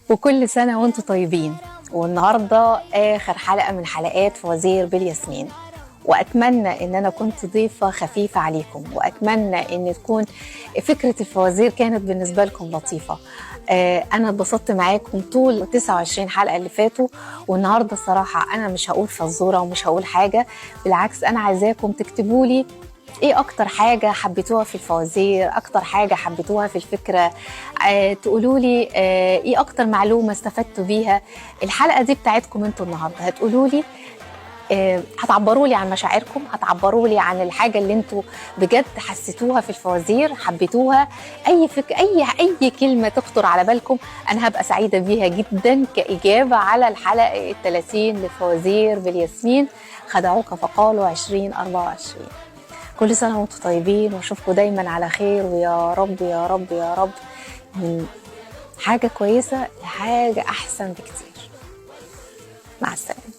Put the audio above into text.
وكل سنة وانتم طيبين. والنهاردة آخر حلقة من حلقات فوازير بالياسمين، وأتمنى إن أنا كنت ضيفة خفيفة عليكم، وأتمنى إن تكون فكرة الفوازير كانت بالنسبة لكم لطيفة. أنا اتبسطت معاكم طول 29 حلقة اللي فاتوا، والنهاردة الصراحة أنا مش هقول فزورة ومش هقول حاجة، بالعكس أنا عايزاكم تكتبوا لي ايه اكتر حاجة حبيتوها في الفوازير، اكتر حاجة حبيتوها في الفكرة. تقولوا لي ايه اكتر معلومة استفدتوا بيها. الحلقة دي بتاعتكم انتوا النهاردة، هتقولوا لي هتعبروا لي عن مشاعركم، هتعبروا لي عن الحاجة اللي انتوا بجد حسيتوها في الفوازير، حبيتوها. اي كلمة تخطر على بالكم انا هبقى سعيدة بيها جدا كإجابة على الحلقة 30 لفوازير بالياسمين. خدعوك فقالوا 2024. كل سنة وانتم طيبين، واشوفكم دايما على خير، ويا رب يا رب يا رب من حاجة كويسة لحاجة أحسن بكتير. مع السلامة.